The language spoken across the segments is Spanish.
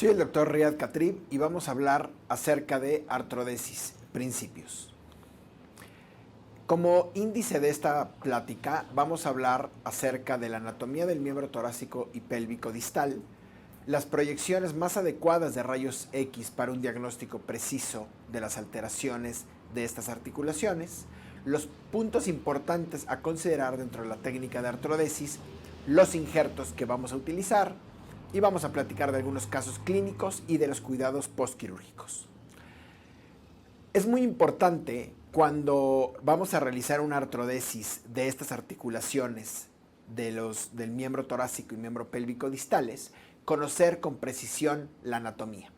Soy el doctor Riad Katrib y vamos a hablar acerca de artrodesis, principios. Como índice de esta plática vamos a hablar acerca de la anatomía del miembro torácico y pélvico distal, las proyecciones más adecuadas de rayos X para un diagnóstico preciso de las alteraciones de estas articulaciones, los puntos importantes a considerar dentro de la técnica de artrodesis, los injertos que vamos a utilizar y vamos a platicar de algunos casos clínicos y de los cuidados postquirúrgicos. Es muy importante cuando vamos a realizar una artrodesis de estas articulaciones del miembro torácico y miembro pélvico distales, conocer con precisión la anatomía.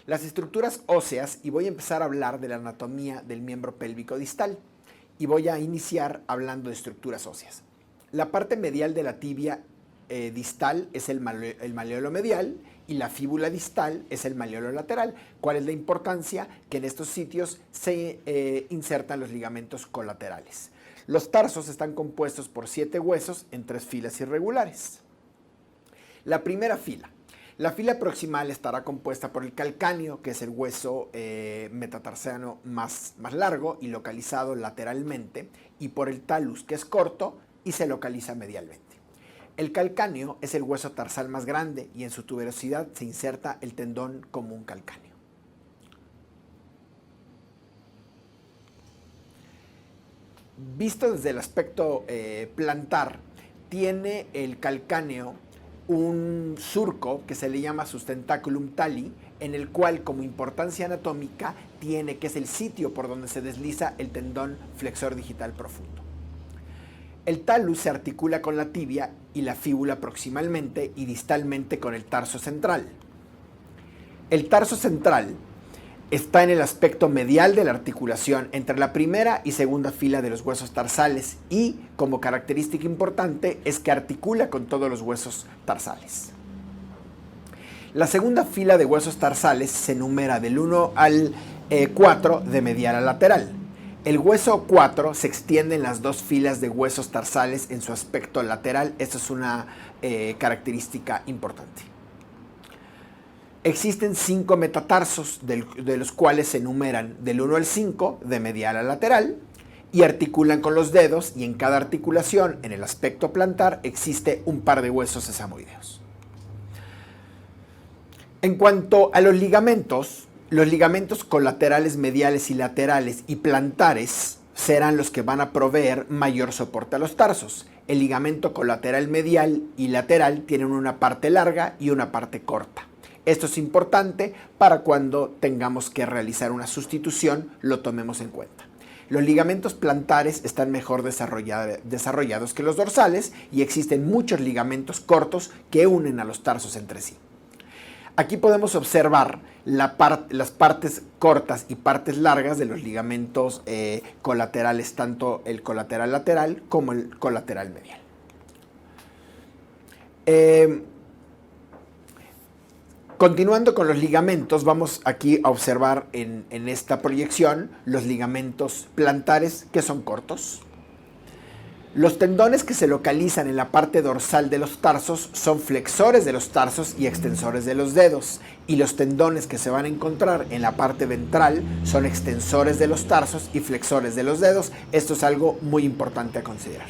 Las estructuras óseas, y voy a empezar a hablar de la anatomía del miembro pélvico distal, y voy a iniciar hablando de estructuras óseas. La parte medial de la tibia distal es el maleolo medial y la fíbula distal es el maleolo lateral. ¿Cuál es la importancia? Que en estos sitios se insertan los ligamentos colaterales. Los tarsos están compuestos por 7 huesos en 3 filas irregulares. La primera fila. La fila proximal estará compuesta por el calcáneo, que es el hueso metatarsiano más largo y localizado lateralmente, y por el talus, que es corto y se localiza medialmente. El calcáneo es el hueso tarsal más grande y en su tuberosidad se inserta el tendón común calcáneo. Visto desde el aspecto plantar, tiene el calcáneo un surco que se le llama sustentaculum tali, en el cual como importancia anatómica tiene que es el sitio por donde se desliza el tendón flexor digital profundo. El talus se articula con la tibia y la fíbula proximalmente y distalmente con el tarso central. El tarso central está en el aspecto medial de la articulación entre la primera y segunda fila de los huesos tarsales y, como característica importante, es que articula con todos los huesos tarsales. La segunda fila de huesos tarsales se numera del 1 al 4 de medial a lateral. El hueso 4 se extiende en las 2 filas de huesos tarsales en su aspecto lateral. Esto es una característica importante. Existen 5 metatarsos, de los cuales se numeran del 1 al 5 de medial a lateral y articulan con los dedos, y en cada articulación, en el aspecto plantar, existe un par de huesos sesamoideos. En cuanto a los ligamentos colaterales mediales y laterales y plantares serán los que van a proveer mayor soporte a los tarsos. El ligamento colateral medial y lateral tienen una parte larga y una parte corta. Esto es importante para cuando tengamos que realizar una sustitución, lo tomemos en cuenta. Los ligamentos plantares están mejor desarrollados que los dorsales y existen muchos ligamentos cortos que unen a los tarsos entre sí. Aquí podemos observar las partes cortas y partes largas de los ligamentos colaterales, tanto el colateral lateral como el colateral medial. Continuando con los ligamentos, vamos aquí a observar en esta proyección los ligamentos plantares, que son cortos. Los tendones que se localizan en la parte dorsal de los tarsos son flexores de los tarsos y extensores de los dedos, y los tendones que se van a encontrar en la parte ventral son extensores de los tarsos y flexores de los dedos. Esto es algo muy importante a considerar.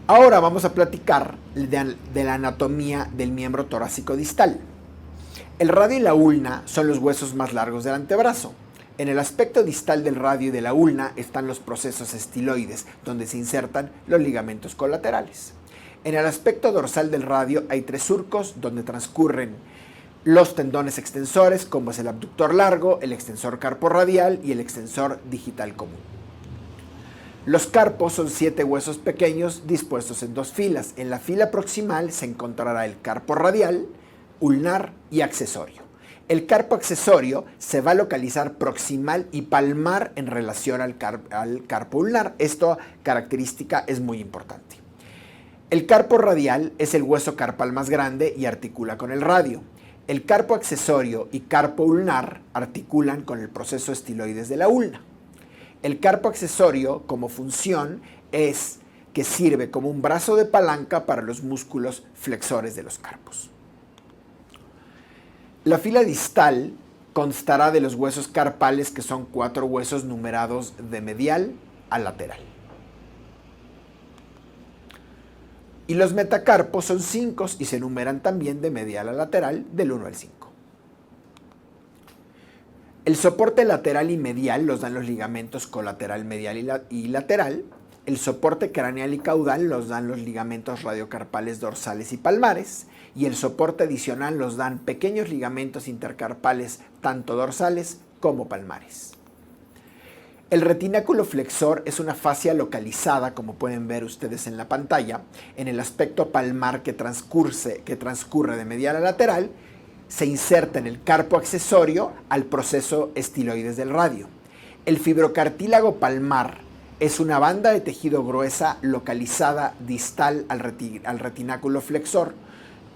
Ahora vamos a platicar de la anatomía del miembro torácico distal. El radio y la ulna son los huesos más largos del antebrazo. En el aspecto distal del radio y de la ulna están los procesos estiloides, donde se insertan los ligamentos colaterales. En el aspecto dorsal del radio hay 3 surcos donde transcurren los tendones extensores, como es el abductor largo, el extensor carporradial y el extensor digital común. Los carpos son 7 huesos pequeños dispuestos en 2 filas. En la fila proximal se encontrará el carpo radial, ulnar y accesorio. El carpo accesorio se va a localizar proximal y palmar en relación al carpo ulnar. Esta característica es muy importante. El carpo radial es el hueso carpal más grande y articula con el radio. El carpo accesorio y carpo ulnar articulan con el proceso estiloides de la ulna. El carpo accesorio, como función, es que sirve como un brazo de palanca para los músculos flexores de los carpos. La fila distal constará de los huesos carpales, que son 4 huesos numerados de medial a lateral. Y los metacarpos son 5 y se numeran también de medial a lateral del 1 al 5. El soporte lateral y medial los dan los ligamentos colateral, medial y lateral. El soporte craneal y caudal los dan los ligamentos radiocarpales dorsales y palmares. Y el soporte adicional los dan pequeños ligamentos intercarpales, tanto dorsales como palmares. El retináculo flexor es una fascia localizada, como pueden ver ustedes en la pantalla, en el aspecto palmar que transcurre de medial a lateral. Se inserta en el carpo accesorio al proceso estiloides del radio. El fibrocartílago palmar es una banda de tejido gruesa localizada distal al retináculo flexor.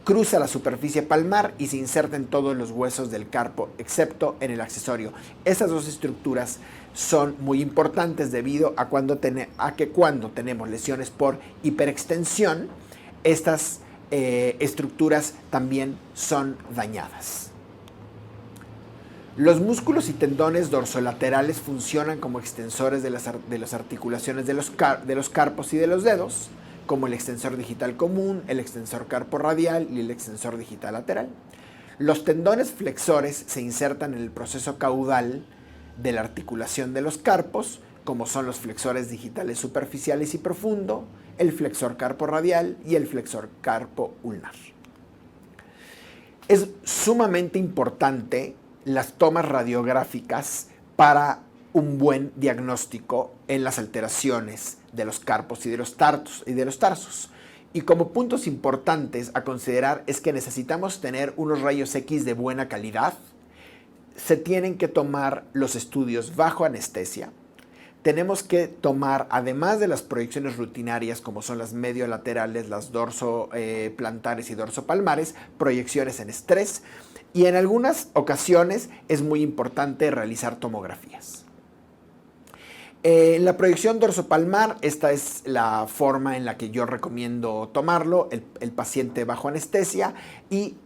Cruza la superficie palmar y se inserta en todos los huesos del carpo, excepto en el accesorio. Estas dos estructuras son muy importantes debido a que cuando tenemos lesiones por hiperextensión, estas estructuras también son dañadas. Los músculos y tendones dorsolaterales funcionan como extensores de las articulaciones de los carpos y de los dedos, como el extensor digital común, el extensor carpo radial y el extensor digital lateral. Los tendones flexores se insertan en el proceso caudal de la articulación de los carpos, como son los flexores digitales superficiales y profundo, el flexor carpo radial y el flexor carpo ulnar. Es sumamente importante las tomas radiográficas para un buen diagnóstico en las alteraciones de los carpos y de los tarsos. Y como puntos importantes a considerar es que necesitamos tener unos rayos X de buena calidad. Se tienen que tomar los estudios bajo anestesia. Tenemos que tomar, además de las proyecciones rutinarias como son las mediolaterales, las dorsoplantares y dorsopalmares, proyecciones en estrés, y en algunas ocasiones es muy importante realizar tomografías. En la proyección dorsopalmar, esta es la forma en la que yo recomiendo tomarlo, el paciente bajo anestesia y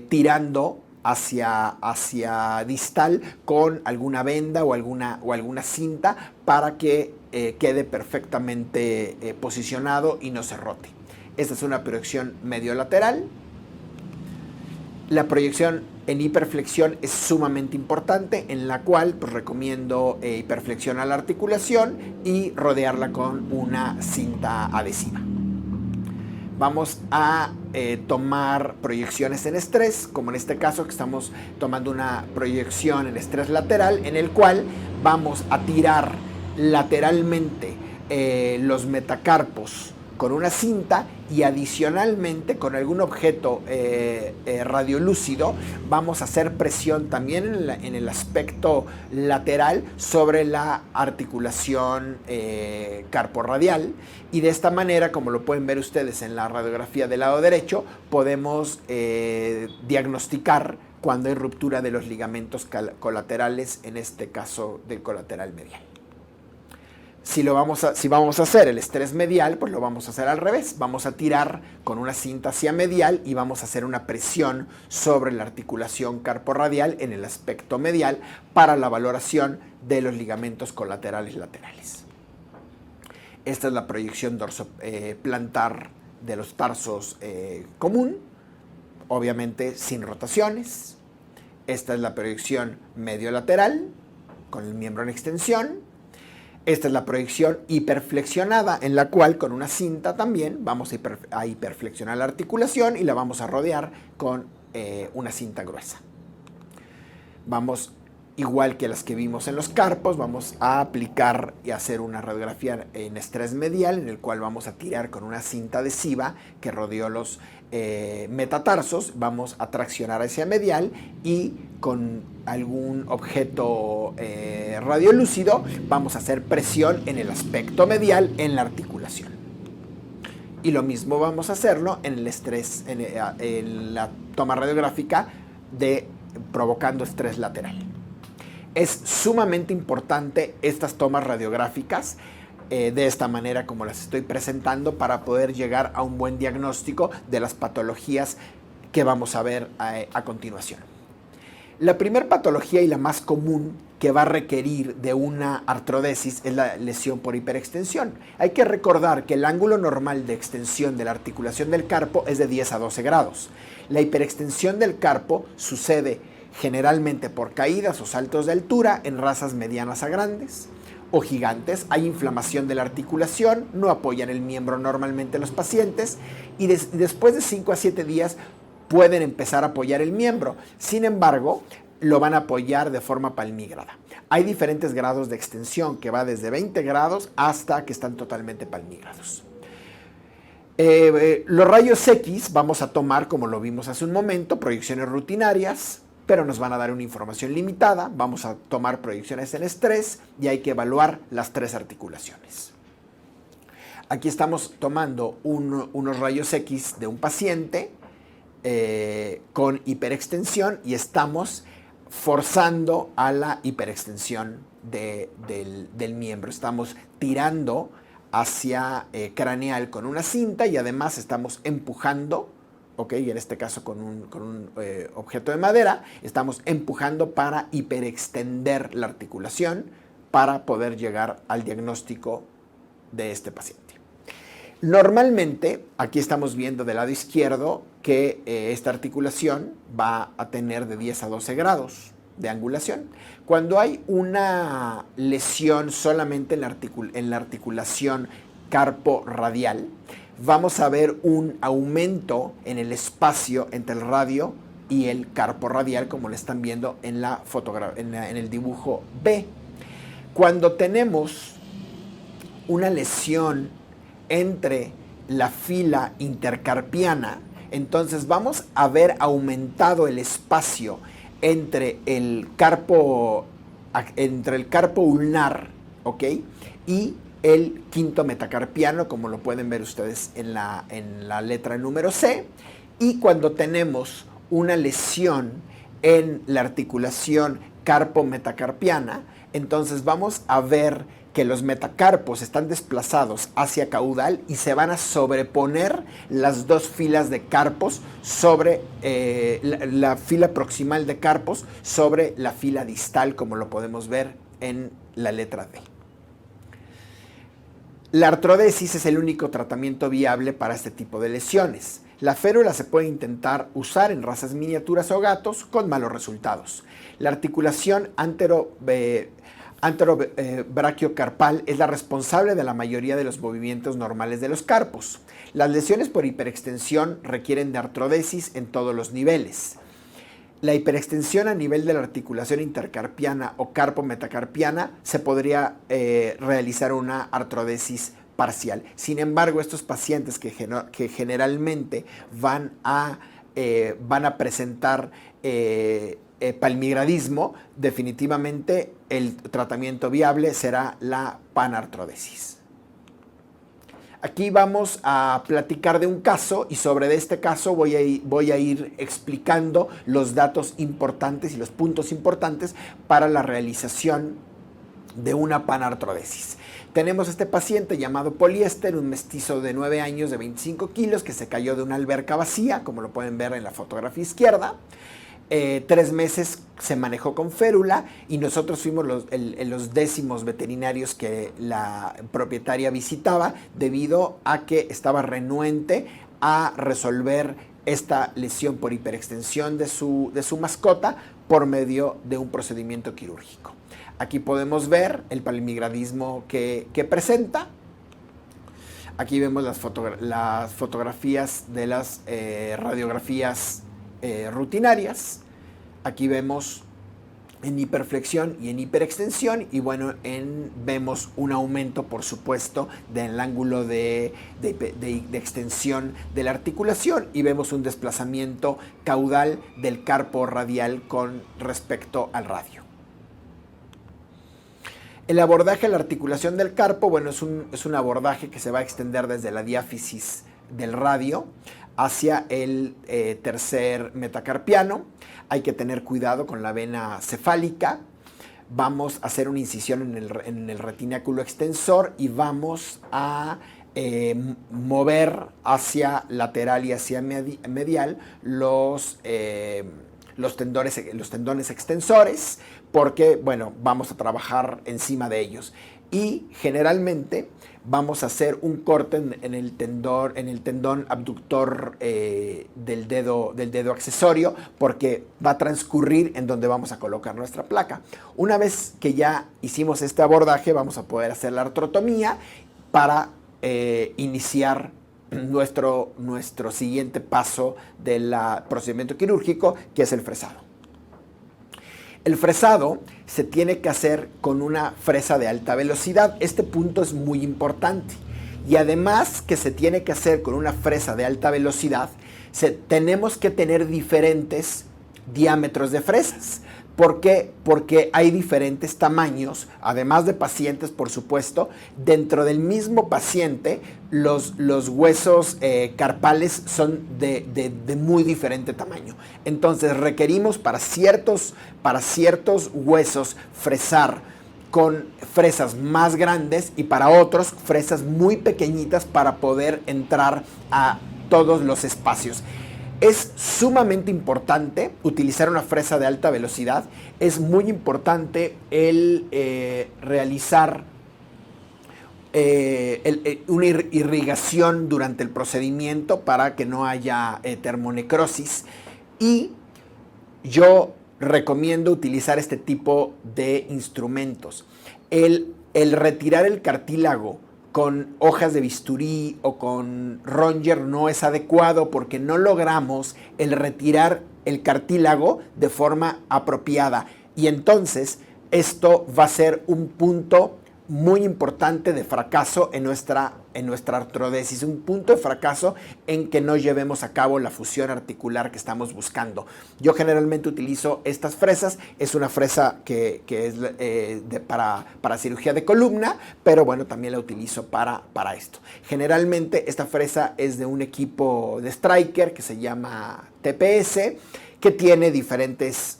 tirando hacia distal con alguna venda o alguna cinta para que quede perfectamente posicionado y no se rote. Esta es una proyección mediolateral. La proyección en hiperflexión es sumamente importante, en la cual pues, recomiendo hiperflexionar la articulación y rodearla con una cinta adhesiva. Vamos a tomar proyecciones en estrés, como en este caso que estamos tomando una proyección en estrés lateral, en el cual vamos a tirar lateralmente los metacarpos con una cinta y adicionalmente con algún objeto radiolúcido vamos a hacer presión también en el aspecto lateral sobre la articulación carporradial, y de esta manera, como lo pueden ver ustedes en la radiografía del lado derecho, podemos diagnosticar cuando hay ruptura de los ligamentos colaterales, en este caso del colateral medial. Si vamos a hacer el estrés medial, pues lo vamos a hacer al revés. Vamos a tirar con una cinta hacia medial y vamos a hacer una presión sobre la articulación carporradial en el aspecto medial para la valoración de los ligamentos colaterales laterales. Esta es la proyección dorsoplantar de los tarsos común, obviamente sin rotaciones. Esta es la proyección mediolateral con el miembro en extensión. Esta es la proyección hiperflexionada, en la cual con una cinta también vamos a hiperflexionar la articulación y la vamos a rodear con una cinta gruesa. Vamos, igual que las que vimos en los carpos, vamos a aplicar y hacer una radiografía en estrés medial, en el cual vamos a tirar con una cinta adhesiva que rodeó los metatarsos, vamos a traccionar hacia medial y con algún objeto radiolúcido vamos a hacer presión en el aspecto medial en la articulación. Y lo mismo vamos a hacerlo en el estrés, en la toma radiográfica provocando estrés lateral. Es sumamente importante estas tomas radiográficas de esta manera como las estoy presentando para poder llegar a un buen diagnóstico de las patologías que vamos a ver a continuación. La primera patología y la más común que va a requerir de una artrodesis es la lesión por hiperextensión. Hay que recordar que el ángulo normal de extensión de la articulación del carpo es de 10 a 12 grados. La hiperextensión del carpo sucede generalmente por caídas o saltos de altura en razas medianas a grandes o gigantes. Hay inflamación de la articulación, no apoyan el miembro normalmente los pacientes y después de 5 a 7 días pueden empezar a apoyar el miembro. Sin embargo, lo van a apoyar de forma palmígrada. Hay diferentes grados de extensión que va desde 20 grados hasta que están totalmente palmígrados. Los rayos X vamos a tomar, como lo vimos hace un momento, proyecciones rutinarias, pero nos van a dar una información limitada. Vamos a tomar proyecciones en estrés y hay que evaluar las 3 articulaciones. Aquí estamos tomando unos rayos X de un paciente con hiperextensión y estamos forzando a la hiperextensión del miembro. Estamos tirando hacia craneal con una cinta y además estamos empujando, ¿ok? Y en este caso con un objeto de madera, estamos empujando para hiperextender la articulación para poder llegar al diagnóstico de este paciente. Normalmente, aquí estamos viendo del lado izquierdo que esta articulación va a tener de 10 a 12 grados de angulación. Cuando hay una lesión solamente en la articulación carpo-radial, vamos a ver un aumento en el espacio entre el radio y el carpo radial, como lo están viendo en el dibujo B. Cuando tenemos una lesión entre la fila intercarpiana, entonces vamos a ver aumentado el espacio entre el carpo ulnar, ¿ok? Y el quinto metacarpiano, como lo pueden ver ustedes en la letra número C. Y cuando tenemos una lesión en la articulación carpo-metacarpiana, entonces vamos a ver que los metacarpos están desplazados hacia caudal y se van a sobreponer las 2 filas de carpos sobre la fila proximal de carpos sobre la fila distal, como lo podemos ver en la letra D. La artrodesis es el único tratamiento viable para este tipo de lesiones. La férula se puede intentar usar en razas miniaturas o gatos con malos resultados. La articulación anterobrachiocarpal es la responsable de la mayoría de los movimientos normales de los carpos. Las lesiones por hiperextensión requieren de artrodesis en todos los niveles. La hiperextensión a nivel de la articulación intercarpiana o carpo-metacarpiana se podría realizar una artrodesis parcial. Sin embargo, estos pacientes que generalmente van a presentar palmigradismo, definitivamente el tratamiento viable será la panartrodesis. Aquí vamos a platicar de un caso y sobre este caso voy a ir explicando los datos importantes y los puntos importantes para la realización de una panartrodesis. Tenemos este paciente llamado Poliéster, un mestizo de 9 años de 25 kilos que se cayó de una alberca vacía, como lo pueden ver en la fotografía izquierda. 3 meses se manejó con férula y nosotros fuimos los 10º veterinarios que la propietaria visitaba debido a que estaba renuente a resolver esta lesión por hiperextensión de su mascota por medio de un procedimiento quirúrgico. Aquí podemos ver el palmigradismo que presenta. Aquí vemos las fotografías de las radiografías rutinarias. Aquí vemos en hiperflexión y en hiperextensión y bueno, vemos un aumento, por supuesto, del ángulo de extensión de la articulación y vemos un desplazamiento caudal del carpo radial con respecto al radio. El abordaje a la articulación del carpo, bueno, es un abordaje que se va a extender desde la diáfisis del radio hacia el tercer metacarpiano. Hay que tener cuidado con la vena cefálica. Vamos a hacer una incisión en el retináculo extensor y vamos a mover hacia lateral y hacia medial los los tendones extensores, porque, bueno, vamos a trabajar encima de ellos. Y generalmente vamos a hacer un corte en el tendón abductor del dedo accesorio, porque va a transcurrir en donde vamos a colocar nuestra placa. Una vez que ya hicimos este abordaje, vamos a poder hacer la artrotomía para iniciar nuestro siguiente paso del procedimiento quirúrgico, que es el fresado. El fresado se tiene que hacer con una fresa de alta velocidad. Este punto es muy importante. Y además que se tiene que hacer con una fresa de alta velocidad, tenemos que tener diferentes diámetros de fresas. ¿Por qué? Porque hay diferentes tamaños, además de pacientes, por supuesto. Dentro del mismo paciente, los huesos carpales son de muy diferente tamaño. Entonces requerimos para ciertos huesos fresar con fresas más grandes y para otros fresas muy pequeñitas para poder entrar a todos los espacios. Es sumamente importante utilizar una fresa de alta velocidad. Es muy importante el realizar una irrigación durante el procedimiento para que no haya termonecrosis. Y yo recomiendo utilizar este tipo de instrumentos. El retirar el cartílago con hojas de bisturí o con Ronger no es adecuado, porque no logramos el retirar el cartílago de forma apropiada. Y entonces esto va a ser un punto muy importante de fracaso en nuestra artrodesis, un punto de fracaso en que no llevemos a cabo la fusión articular que estamos buscando. Yo generalmente utilizo estas fresas. Es una fresa que es para cirugía de columna, pero bueno, también la utilizo para esto. Generalmente esta fresa es de un equipo de Stryker que se llama TPS, que tiene diferentes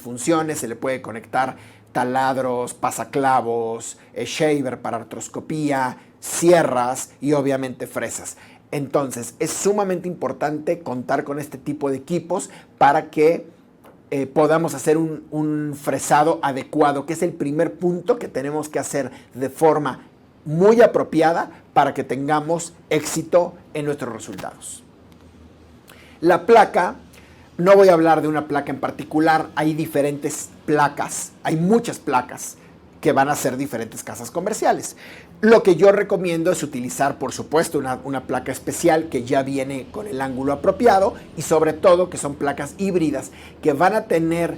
funciones. Se le puede conectar taladros, pasaclavos, shaver para artroscopía, sierras y obviamente fresas. Entonces es sumamente importante contar con este tipo de equipos para que podamos hacer un fresado adecuado, que es el primer punto que tenemos que hacer de forma muy apropiada para que tengamos éxito en nuestros resultados. La placa, no voy a hablar de una placa en particular. Hay diferentes placas, hay muchas placas que van a ser diferentes casas comerciales. Lo que yo recomiendo es utilizar, por supuesto, una placa especial que ya viene con el ángulo apropiado, y sobre todo que son placas híbridas que van a tener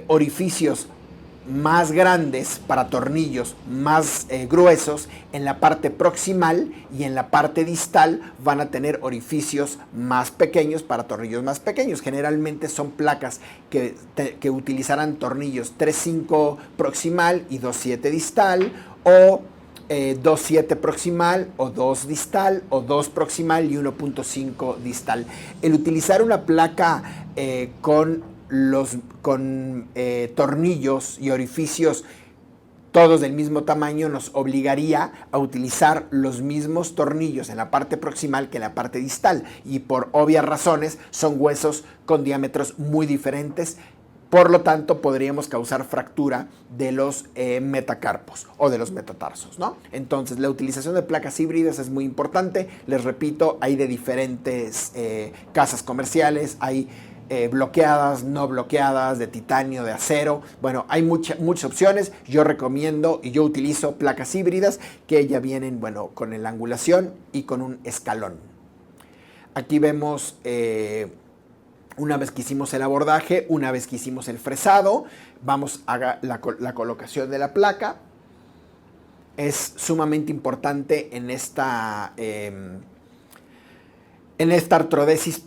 orificios más grandes para tornillos más gruesos en la parte proximal, y en la parte distal van a tener orificios más pequeños para tornillos más pequeños. Generalmente son placas que utilizarán tornillos 3.5 proximal y 2.7 distal, o 2.7 proximal o 2 distal, o 2 proximal y 1.5 distal. El utilizar una placa con tornillos y orificios todos del mismo tamaño nos obligaría a utilizar los mismos tornillos en la parte proximal que en la parte distal, y por obvias razones son huesos con diámetros muy diferentes. Por lo tanto, podríamos causar fractura de los metacarpos o de los metatarsos, ¿no? Entonces, la utilización de placas híbridas es muy importante. Les repito, hay de diferentes casas comerciales, hay bloqueadas, no bloqueadas, de titanio, de acero. Bueno, hay muchas opciones. Yo recomiendo y yo utilizo placas híbridas que ya vienen, bueno, con la angulación y con un escalón. Aquí vemos una vez que hicimos el abordaje, una vez que hicimos el fresado, vamos a la colocación de la placa. Es sumamente importante en esta artrodesis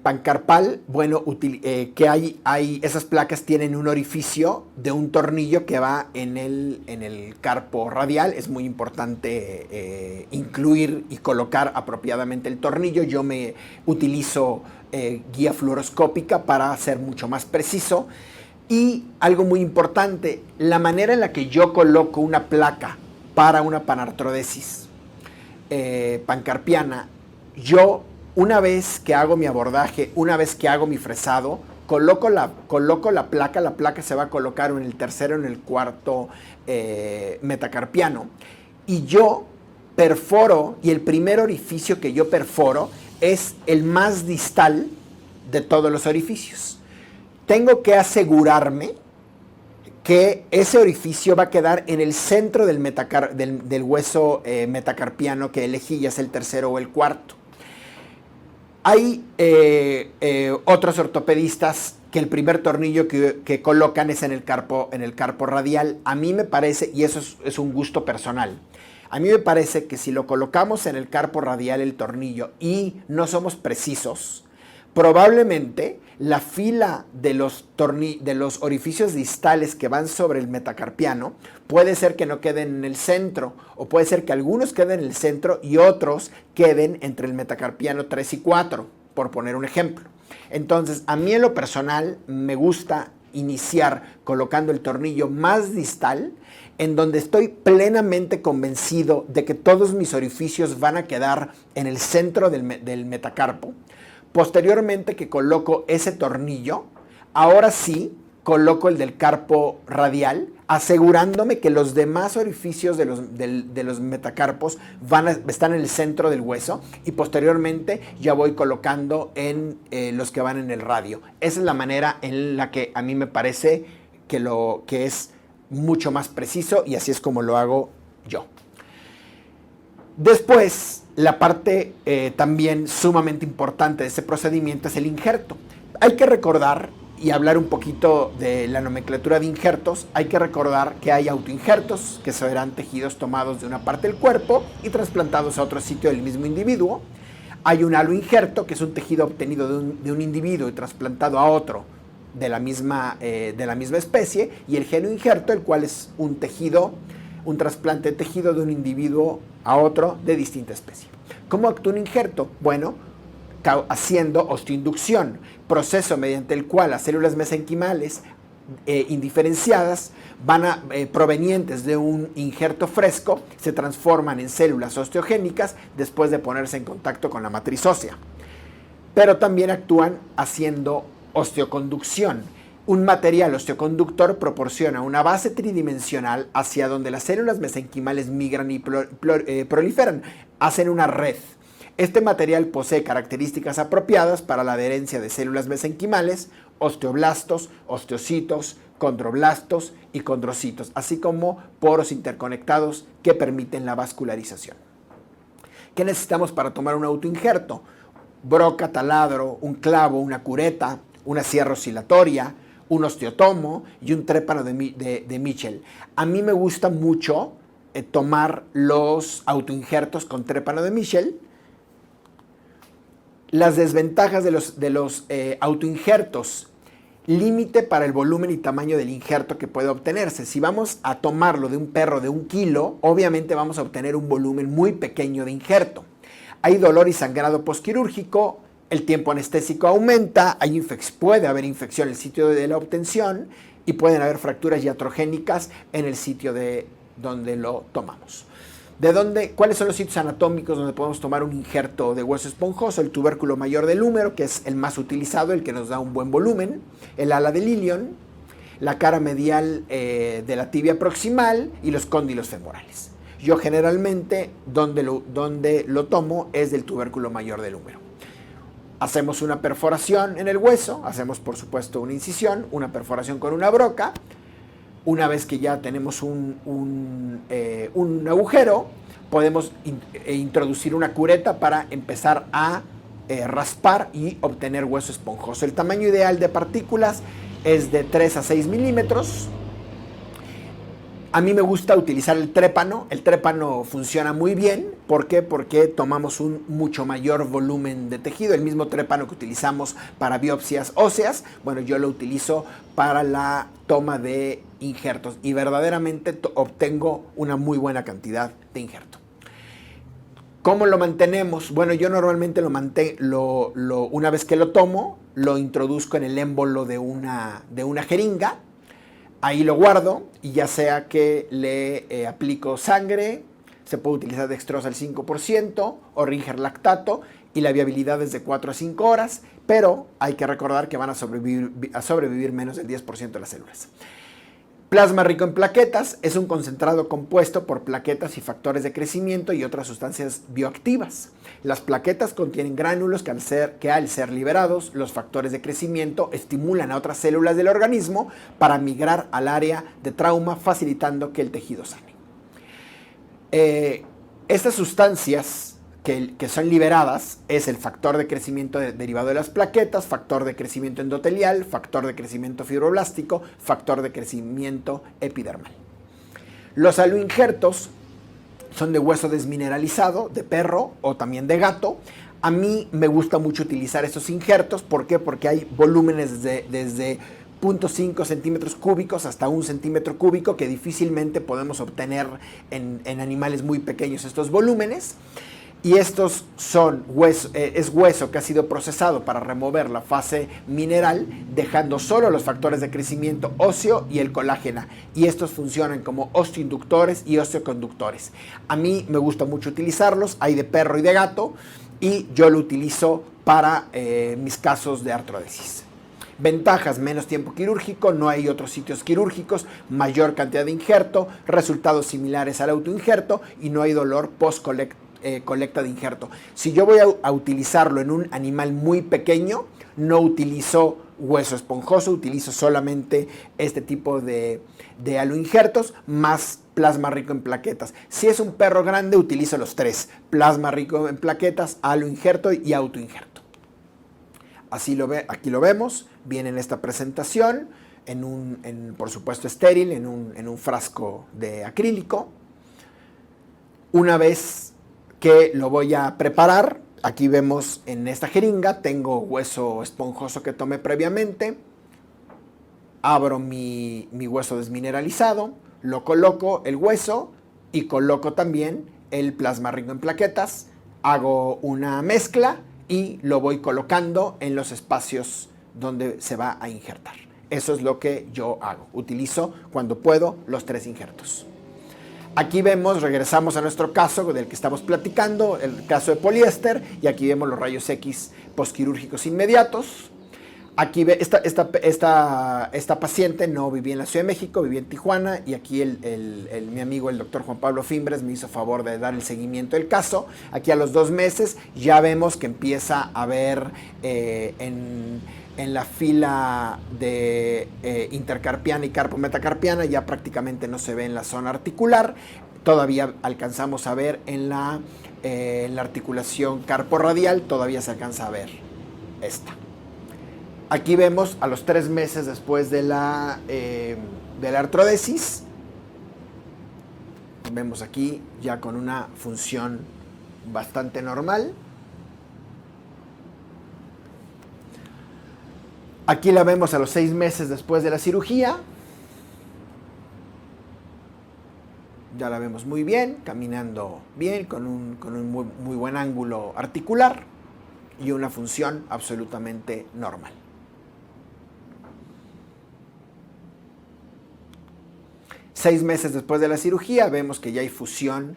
pancarpal, bueno, que esas placas tienen un orificio de un tornillo que va en el carpo radial. Es muy importante incluir y colocar apropiadamente el tornillo. Yo me utilizo guía fluoroscópica para ser mucho más preciso. Y algo muy importante, la manera en la que yo coloco una placa para una panartrodesis pancarpiana, yo Una vez que hago mi abordaje, una vez que hago mi fresado, coloco la placa se va a colocar en el tercero, en el cuarto metacarpiano, y yo perforo, y el primer orificio que yo perforo es el más distal de todos los orificios. Tengo que asegurarme que ese orificio va a quedar en el centro del hueso metacarpiano que elegí, ya sea el tercero o el cuarto. Hay otros ortopedistas que el primer tornillo que colocan es en el carpo radial. A mí me parece, y eso es un gusto personal, a mí me parece que si lo colocamos en el carpo radial el tornillo y no somos precisos, probablemente la fila de los orificios distales que van sobre el metacarpiano puede ser que no queden en el centro, o puede ser que algunos queden en el centro y otros queden entre el metacarpiano 3 y 4, por poner un ejemplo. Entonces, a mí en lo personal me gusta iniciar colocando el tornillo más distal, en donde estoy plenamente convencido de que todos mis orificios van a quedar en el centro del metacarpo. Posteriormente que coloco ese tornillo, ahora sí coloco el del carpo radial, asegurándome que los demás orificios de los metacarpos están en el centro del hueso, y posteriormente ya voy colocando en los que van en el radio. Esa es la manera en la que a mí me parece que es mucho más preciso, y así es como lo hago yo. Después, la parte también sumamente importante de este procedimiento es el injerto. Hay que recordar, y hablar un poquito de la nomenclatura de injertos, hay que recordar que hay autoinjertos, que serán tejidos tomados de una parte del cuerpo y trasplantados a otro sitio del mismo individuo. Hay un aloinjerto, que es un tejido obtenido de un individuo y trasplantado a otro de la misma especie, y el genoinjerto, el cual es un trasplante de tejido de un individuo a otro de distinta especie. ¿Cómo actúa un injerto? Bueno, haciendo osteoinducción, proceso mediante el cual las células mesenquimales indiferenciadas provenientes de un injerto fresco se transforman en células osteogénicas después de ponerse en contacto con la matriz ósea. Pero también actúan haciendo osteoconducción. Un material osteoconductor proporciona una base tridimensional hacia donde las células mesenquimales migran y proliferan, hacen una red. Este material posee características apropiadas para la adherencia de células mesenquimales, osteoblastos, osteocitos, condroblastos y condrocitos, así como poros interconectados que permiten la vascularización. ¿Qué necesitamos para tomar un autoinjerto? Broca, taladro, un clavo, una cureta, una sierra oscilatoria, un osteotomo y un trépano de Mitchell. A mí me gusta mucho tomar los autoinjertos con trépano de Mitchell. Las desventajas de los autoinjertos: límite para el volumen y tamaño del injerto que puede obtenerse. Si vamos a tomarlo de un perro de 1 kilo, obviamente vamos a obtener un volumen muy pequeño de injerto. Hay dolor y sangrado posquirúrgico, el tiempo anestésico aumenta, puede haber infección en el sitio de la obtención y pueden haber fracturas iatrogénicas en el sitio de donde lo tomamos. ¿Cuáles son los sitios anatómicos donde podemos tomar un injerto de hueso esponjoso? El tubérculo mayor del húmero, que es el más utilizado, el que nos da un buen volumen, el ala del ilion, la cara medial de la tibia proximal y los cóndilos femorales. Yo generalmente donde lo tomo es del tubérculo mayor del húmero. Hacemos una perforación en el hueso, hacemos por supuesto una incisión, una perforación con una broca. Una vez que ya tenemos un agujero, podemos introducir una cureta para empezar a raspar y obtener hueso esponjoso. El tamaño ideal de partículas es de 3 a 6 milímetros. A mí me gusta utilizar el trépano. El trépano funciona muy bien. ¿Por qué? Porque tomamos un mucho mayor volumen de tejido. El mismo trépano que utilizamos para biopsias óseas, bueno, yo lo utilizo para la toma de injertos y verdaderamente obtengo una muy buena cantidad de injerto. ¿Cómo lo mantenemos? Bueno, yo normalmente una vez que lo tomo, lo introduzco en el émbolo de una jeringa. Ahí lo guardo y ya sea que le aplico sangre, se puede utilizar dextrosa al 5% o Ringer lactato, y la viabilidad es de 4 a 5 horas, pero hay que recordar que van a sobrevivir menos del 10% de las células. Plasma rico en plaquetas es un concentrado compuesto por plaquetas y factores de crecimiento y otras sustancias bioactivas. Las plaquetas contienen gránulos que al ser liberados, los factores de crecimiento estimulan a otras células del organismo para migrar al área de trauma, facilitando que el tejido sane. Estas sustancias que son liberadas es el factor de crecimiento derivado de las plaquetas, factor de crecimiento endotelial, factor de crecimiento fibroblástico, factor de crecimiento epidermal. Los aloinjertos son de hueso desmineralizado, de perro o también de gato. A mí me gusta mucho utilizar estos injertos. ¿Por qué? Porque hay volúmenes desde 0.5 centímetros cúbicos hasta 1 centímetro cúbico que difícilmente podemos obtener en animales muy pequeños estos volúmenes. Y estos son es hueso que ha sido procesado para remover la fase mineral, dejando solo los factores de crecimiento óseo y el colágeno. Y estos funcionan como osteoinductores y osteoconductores. A mí me gusta mucho utilizarlos, hay de perro y de gato, y yo lo utilizo para mis casos de artrodesis. Ventajas: menos tiempo quirúrgico, no hay otros sitios quirúrgicos, mayor cantidad de injerto, resultados similares al autoinjerto y no hay dolor post-colecta de injerto. Si yo voy a utilizarlo en un animal muy pequeño, no utilizo hueso esponjoso, utilizo solamente este tipo de aloinjertos más plasma rico en plaquetas. Si es un perro grande, utilizo los tres: plasma rico en plaquetas, aloinjerto y autoinjerto. Aquí lo vemos, viene en esta presentación, por supuesto estéril, en un frasco de acrílico. Una vez que lo voy a preparar, aquí vemos en esta jeringa, tengo hueso esponjoso que tomé previamente, abro mi hueso desmineralizado, lo coloco el hueso y coloco también el plasma rico en plaquetas, hago una mezcla y lo voy colocando en los espacios donde se va a injertar. Eso es lo que yo hago. Utilizo cuando puedo los 3 injertos. Aquí vemos, regresamos a nuestro caso del que estamos platicando, el caso de poliéster, y aquí vemos los rayos X posquirúrgicos inmediatos. Aquí esta paciente no vivía en la Ciudad de México, vivía en Tijuana, y aquí mi amigo, el doctor Juan Pablo Fimbres, me hizo favor de dar el seguimiento del caso. Aquí a los 2 meses ya vemos que empieza a haber en la fila de intercarpiana y carpometacarpiana, ya prácticamente no se ve en la zona articular. Todavía alcanzamos a ver en la articulación carporradial, todavía se alcanza a ver esta. Aquí vemos a los 3 meses después de la artrodesis. Vemos aquí ya con una función bastante normal. Aquí la vemos a los 6 meses después de la cirugía. Ya la vemos muy bien, caminando bien, con un muy buen ángulo articular y una función absolutamente normal. Seis meses después de la cirugía vemos que ya hay fusión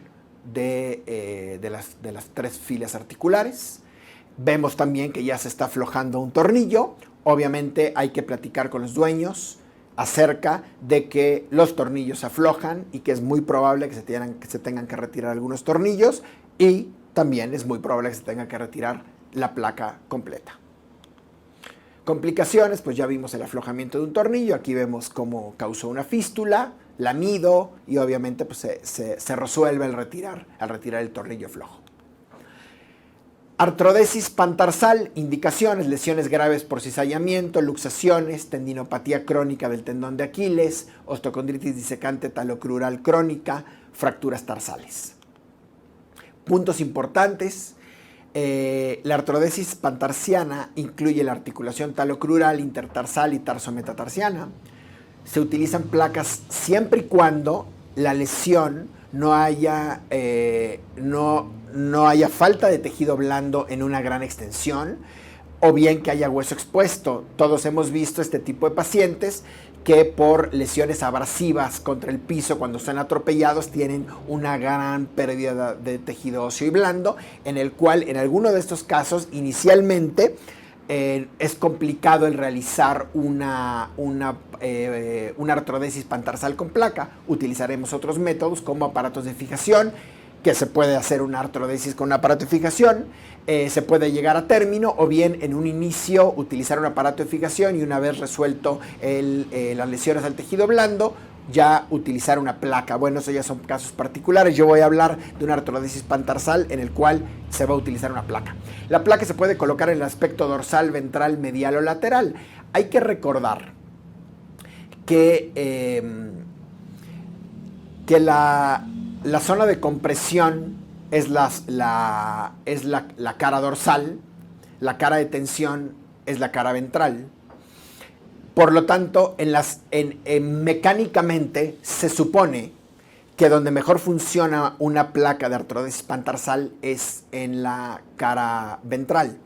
de las 3 filas articulares. Vemos también que ya se está aflojando un tornillo. Obviamente hay que platicar con los dueños acerca de que los tornillos se aflojan y que es muy probable que se tengan que retirar algunos tornillos, y también es muy probable que se tenga que retirar la placa completa. Complicaciones: pues ya vimos el aflojamiento de un tornillo, aquí vemos cómo causó una fístula, la mido y obviamente pues se resuelve al retirar el tornillo flojo. Artrodesis pantarsal: indicaciones: lesiones graves por cizallamiento, luxaciones, tendinopatía crónica del tendón de Aquiles, osteocondritis disecante talocrural crónica, fracturas tarsales. Puntos importantes: la artrodesis pantarsiana incluye la articulación talocrural, intertarsal y tarsometatarsiana. Se utilizan placas siempre y cuando la lesión no haya falta de tejido blando en una gran extensión, o bien que haya hueso expuesto. Todos hemos visto este tipo de pacientes que por lesiones abrasivas contra el piso cuando están atropellados tienen una gran pérdida de tejido óseo y blando, en el cual en alguno de estos casos inicialmente es complicado el realizar una artrodesis pantarsal con placa. Utilizaremos otros métodos como aparatos de fijación, que se puede hacer una artrodesis con un aparato de fijación, se puede llegar a término, o bien en un inicio utilizar un aparato de fijación y una vez resuelto las lesiones al tejido blando, ya utilizar una placa. Bueno, eso ya son casos particulares. Yo voy a hablar de una artrodesis pantarsal en el cual se va a utilizar una placa. La placa se puede colocar en el aspecto dorsal, ventral, medial o lateral. Hay que recordar que la zona de compresión es la cara dorsal, la cara de tensión es la cara ventral. Por lo tanto, mecánicamente se supone que donde mejor funciona una placa de artrodesis pantarsal es en la cara ventral.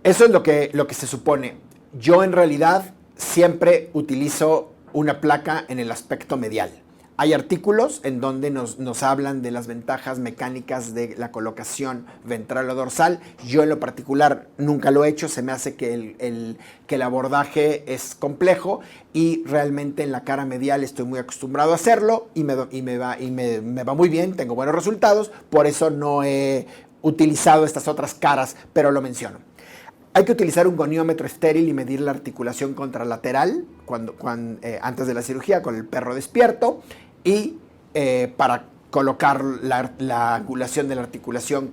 Eso es lo que se supone. Yo en realidad siempre utilizo una placa en el aspecto medial. Hay artículos en donde nos hablan de las ventajas mecánicas de la colocación ventral o dorsal. Yo en lo particular nunca lo he hecho. Se me hace que el abordaje es complejo y realmente en la cara medial estoy muy acostumbrado a hacerlo y me va muy bien, tengo buenos resultados. Por eso no he utilizado estas otras caras, pero lo menciono. Hay que utilizar un goniómetro estéril y medir la articulación contralateral antes de la cirugía con el perro despierto y para colocar la angulación de la articulación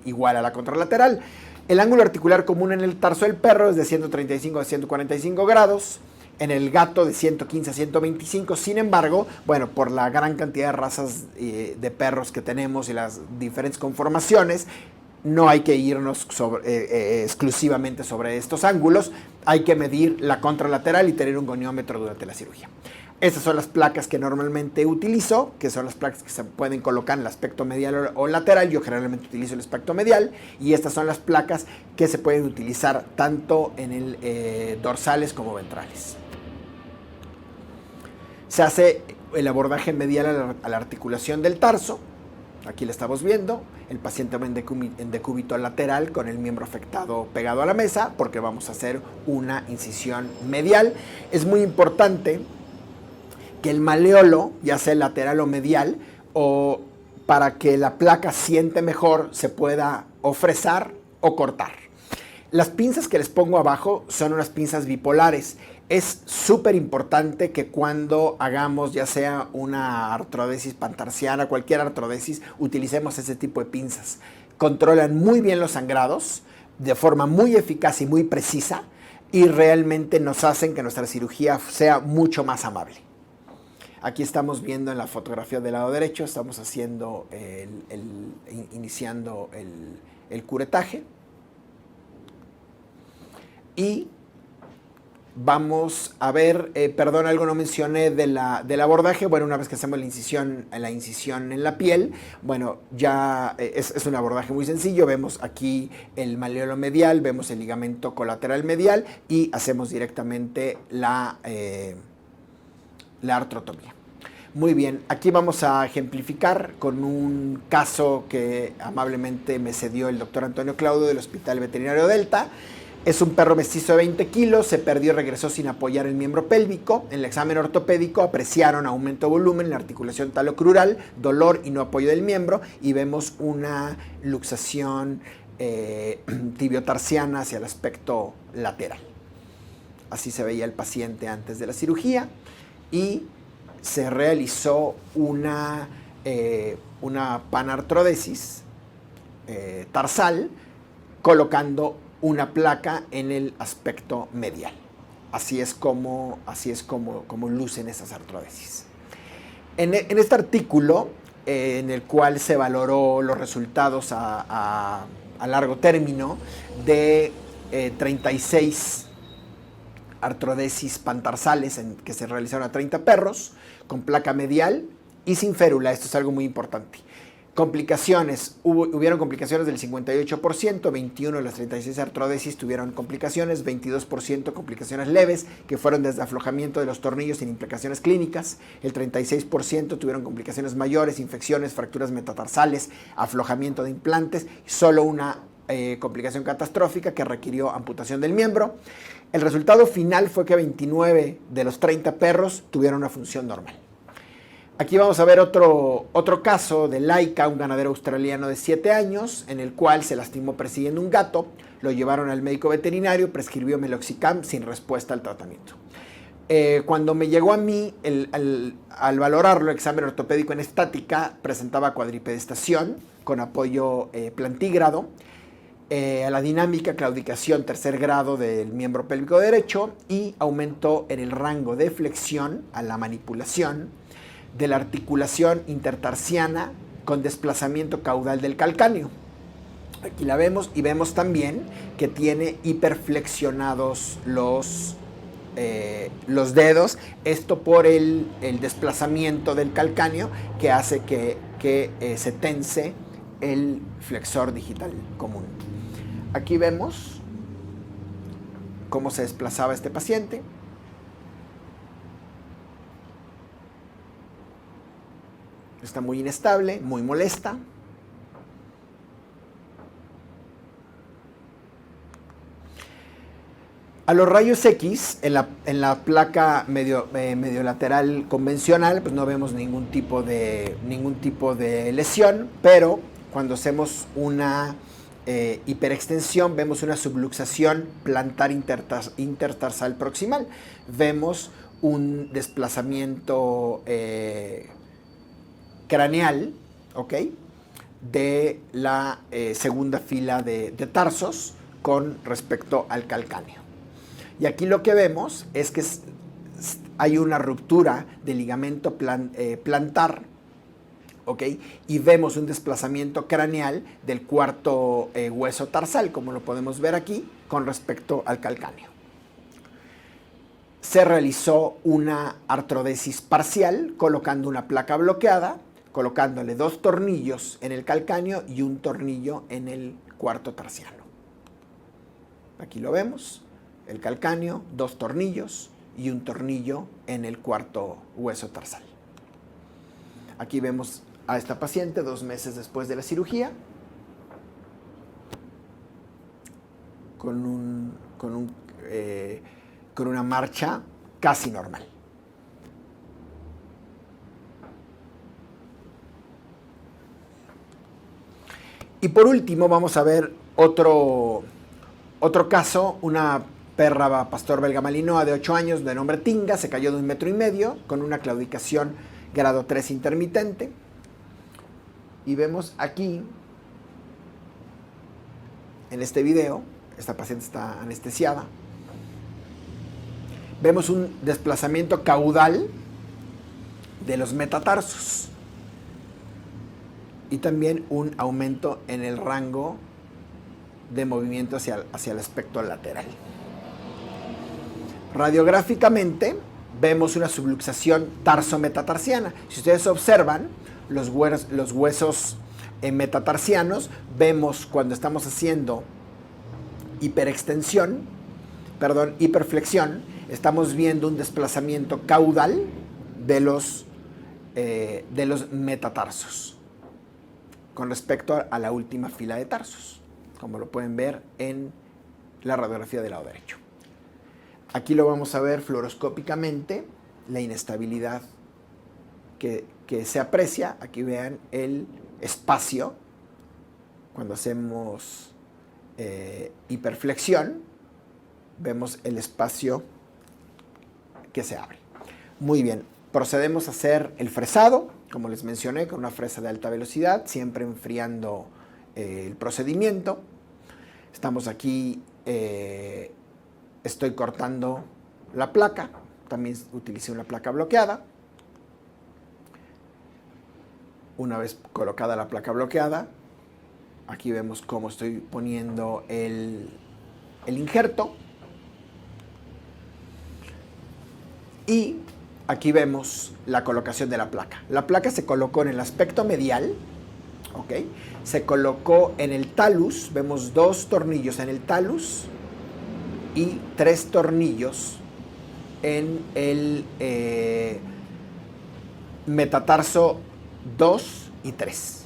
igual a la contralateral. El ángulo articular común en el tarso del perro es de 135 a 145 grados, en el gato de 115 a 125. Sin embargo, bueno, por la gran cantidad de razas de perros que tenemos y las diferentes conformaciones, no hay que irnos exclusivamente sobre estos ángulos. Hay que medir la contralateral y tener un goniómetro durante la cirugía. Estas son las placas que normalmente utilizo, que son las placas que se pueden colocar en el aspecto medial o lateral. Yo generalmente utilizo el aspecto medial, y estas son las placas que se pueden utilizar tanto en dorsales como ventrales. Se hace el abordaje medial a la articulación del tarso. Aquí lo estamos viendo. El paciente va en decúbito lateral con el miembro afectado pegado a la mesa porque vamos a hacer una incisión medial. Es muy importante que el maleolo, ya sea lateral o medial, o para que la placa siente mejor, se pueda o fresar o cortar. Las pinzas que les pongo abajo son unas pinzas bipolares. Es súper importante que cuando hagamos ya sea una artrodesis pantarsiana, cualquier artrodesis, utilicemos ese tipo de pinzas. Controlan muy bien los sangrados de forma muy eficaz y muy precisa, y realmente nos hacen que nuestra cirugía sea mucho más amable. Aquí estamos viendo en la fotografía del lado derecho, estamos haciendo iniciando el curetaje. Y vamos a ver, perdón, algo no mencioné del abordaje. Bueno, una vez que hacemos la incisión en la piel, bueno, ya es un abordaje muy sencillo. Vemos aquí el maleolo medial, vemos el ligamento colateral medial y hacemos directamente la artrotomía. Muy bien, aquí vamos a ejemplificar con un caso que amablemente me cedió el doctor Antonio Claudio del Hospital Veterinario Delta. Es un perro mestizo de 20 kilos, se perdió y regresó sin apoyar el miembro pélvico. En el examen ortopédico apreciaron aumento de volumen en la articulación talocrural, dolor y no apoyo del miembro, y vemos una luxación tibiotarsiana hacia el aspecto lateral. Así se veía el paciente antes de la cirugía, y se realizó una panartrodesis tarsal colocando una placa en el aspecto medial. Así es como lucen esas artrodesis. En este artículo, en el cual se valoró los resultados a largo término de 36 artrodesis pantarsales que se realizaron a 30 perros con placa medial y sin férula. Esto es algo muy importante. Complicaciones, hubieron complicaciones del 58%, 21 de las 36 artrodesis tuvieron complicaciones, 22% complicaciones leves, que fueron desde aflojamiento de los tornillos sin implicaciones clínicas, el 36% tuvieron complicaciones mayores, infecciones, fracturas metatarsales, aflojamiento de implantes, solo una complicación catastrófica que requirió amputación del miembro. El resultado final fue que 29 de los 30 perros tuvieron una función normal. Aquí vamos a ver otro caso de Laika, un ganadero australiano de 7 años, en el cual se lastimó persiguiendo un gato, lo llevaron al médico veterinario, prescribió meloxicam sin respuesta al tratamiento. Cuando me llegó a mí, al valorarlo, examen ortopédico en estática, presentaba cuadripedestación con apoyo plantígrado, a la dinámica, claudicación tercer grado del miembro pélvico derecho y aumento en el rango de flexión a la manipulación de la articulación intertarsiana con desplazamiento caudal del calcáneo. Aquí la vemos y vemos también que tiene hiperflexionados los dedos, esto por el desplazamiento del calcáneo que hace que se tense el flexor digital común. Aquí vemos cómo se desplazaba este paciente. Está muy inestable, muy molesta. A los rayos X, en la placa medio lateral convencional, pues no vemos ningún tipo de lesión, pero cuando hacemos una hiperextensión, vemos una subluxación plantar intertarsal proximal. Vemos un desplazamiento craneal, ¿ok?, de la segunda fila de tarsos con respecto al calcáneo. Y aquí lo que vemos es que hay una ruptura del ligamento plantar, ¿ok?, y vemos un desplazamiento craneal del cuarto hueso tarsal, como lo podemos ver aquí, con respecto al calcáneo. Se realizó una artrodesis parcial colocando una placa bloqueada, colocándole 2 tornillos en el calcáneo y un tornillo en el cuarto tarsiano. Aquí lo vemos, el calcáneo, 2 tornillos y un tornillo en el cuarto hueso tarsal. Aquí vemos a esta paciente 2 meses después de la cirugía, con una marcha casi normal. Y por último vamos a ver otro caso, una perra pastor belga malinois de 8 años de nombre Tinga, se cayó de 1,5 metros con una claudicación grado 3 intermitente. Y vemos aquí, en este video, esta paciente está anestesiada, vemos un desplazamiento caudal de los metatarsos y también un aumento en el rango de movimiento hacia el aspecto lateral. Radiográficamente vemos una subluxación tarso-metatarsiana. Si ustedes observan los huesos metatarsianos, vemos cuando estamos haciendo hiperflexión, estamos viendo un desplazamiento caudal de los metatarsos con respecto a la última fila de tarsos, como lo pueden ver en la radiografía del lado derecho. Aquí lo vamos a ver fluoroscópicamente, la inestabilidad que se aprecia. Aquí vean el espacio cuando hacemos hiperflexión, vemos el espacio que se abre. Muy bien, procedemos a hacer el fresado, como les mencioné, con una fresa de alta velocidad, siempre enfriando el procedimiento. Estamos aquí, estoy cortando la placa, también utilicé una placa bloqueada. Una vez colocada la placa bloqueada, aquí vemos cómo estoy poniendo el injerto. Y aquí vemos la colocación de la placa. La placa se colocó en el aspecto medial, ¿ok? Se colocó en el talus, vemos 2 tornillos en el talus y 3 tornillos en el metatarso 2 y 3.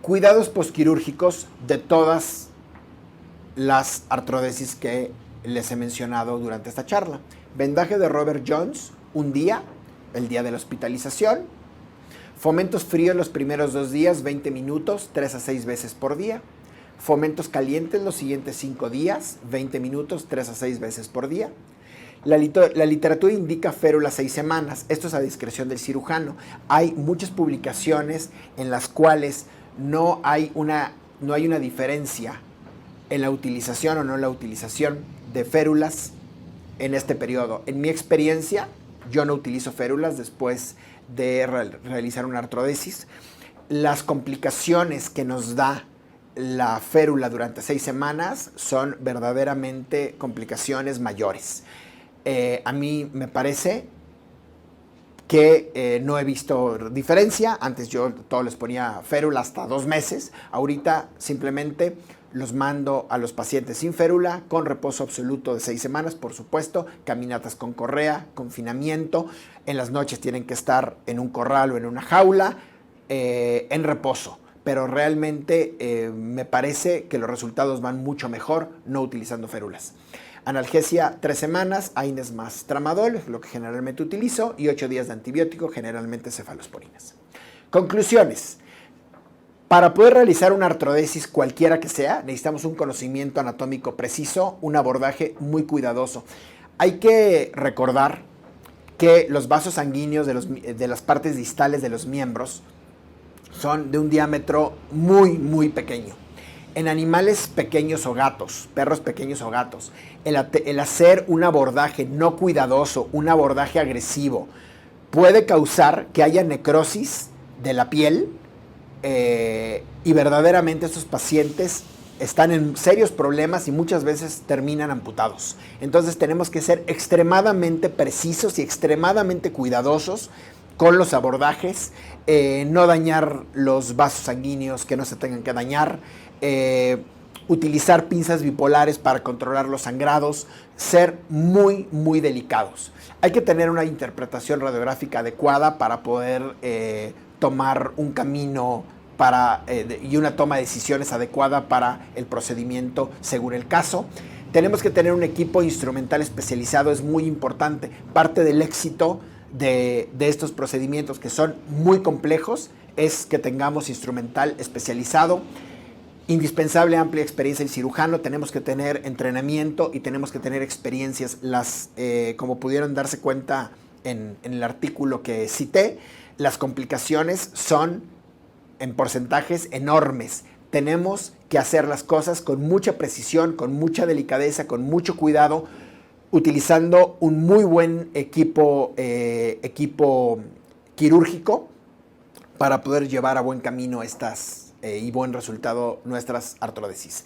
Cuidados posquirúrgicos de todas las artrodesis que les he mencionado durante esta charla. Vendaje de Robert Jones, un día, el día de la hospitalización. Fomentos fríos los primeros 2 días, 20 minutos, 3 a 6 veces por día. Fomentos calientes los siguientes 5 días, 20 minutos, 3 a 6 veces por día. La literatura indica férula 6 semanas. Esto es a discreción del cirujano. Hay muchas publicaciones en las cuales no hay una diferencia en la utilización o no la utilización de férulas en este periodo. En mi experiencia, yo no utilizo férulas después de realizar una artrodesis. Las complicaciones que nos da la férula durante 6 semanas son verdaderamente complicaciones mayores. A mí me parece que no he visto diferencia. Antes yo todo les ponía férula hasta 2 meses. Ahorita simplemente los mando a los pacientes sin férula, con reposo absoluto de 6 semanas, por supuesto, caminatas con correa, confinamiento. En las noches tienen que estar en un corral o en una jaula, en reposo. Pero realmente me parece que los resultados van mucho mejor no utilizando férulas. Analgesia 3 semanas, AINES más tramadol, lo que generalmente utilizo, y 8 días de antibiótico, generalmente cefalosporinas. Conclusiones. Para poder realizar una artrodesis cualquiera que sea, necesitamos un conocimiento anatómico preciso, un abordaje muy cuidadoso. Hay que recordar que los vasos sanguíneos de las partes distales de los miembros son de un diámetro muy, muy pequeño. En animales pequeños o gatos, perros pequeños o gatos, el hacer un abordaje no cuidadoso, un abordaje agresivo, puede causar que haya necrosis de la piel y verdaderamente estos pacientes están en serios problemas y muchas veces terminan amputados. Entonces tenemos que ser extremadamente precisos y extremadamente cuidadosos con los abordajes, no dañar los vasos sanguíneos que no se tengan que dañar, utilizar pinzas bipolares para controlar los sangrados, ser muy, muy delicados. Hay que tener una interpretación radiográfica adecuada para poder tomar un camino y una toma de decisiones adecuada para el procedimiento según el caso. Tenemos que tener un equipo instrumental especializado, es muy importante. Parte del éxito de estos procedimientos que son muy complejos es que tengamos instrumental especializado. Indispensable amplia experiencia del cirujano, tenemos que tener entrenamiento y tenemos que tener experiencias. Como pudieron darse cuenta en el artículo que cité, las complicaciones son en porcentajes enormes. Tenemos que hacer las cosas con mucha precisión, con mucha delicadeza, con mucho cuidado, utilizando un muy buen equipo quirúrgico para poder llevar a buen camino y buen resultado nuestras artrodesis.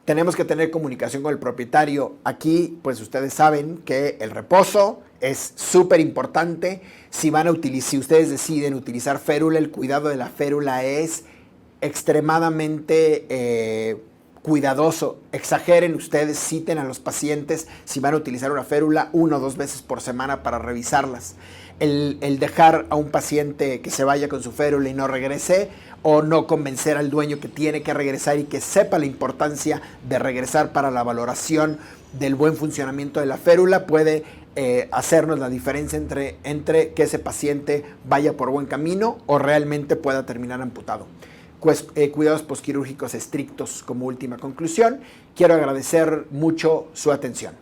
Tenemos que tener comunicación con el propietario. Aquí, pues ustedes saben que el reposo es súper importante. Si ustedes deciden utilizar férula, el cuidado de la férula es extremadamente cuidadoso. Exageren ustedes, citen a los pacientes si van a utilizar una férula 1 o 2 veces por semana para revisarlas. El dejar a un paciente que se vaya con su férula y no regrese, o no convencer al dueño que tiene que regresar y que sepa la importancia de regresar para la valoración del buen funcionamiento de la férula, puede hacernos la diferencia entre que ese paciente vaya por buen camino o realmente pueda terminar amputado. Cuidados posquirúrgicos estrictos como última conclusión. Quiero agradecer mucho su atención.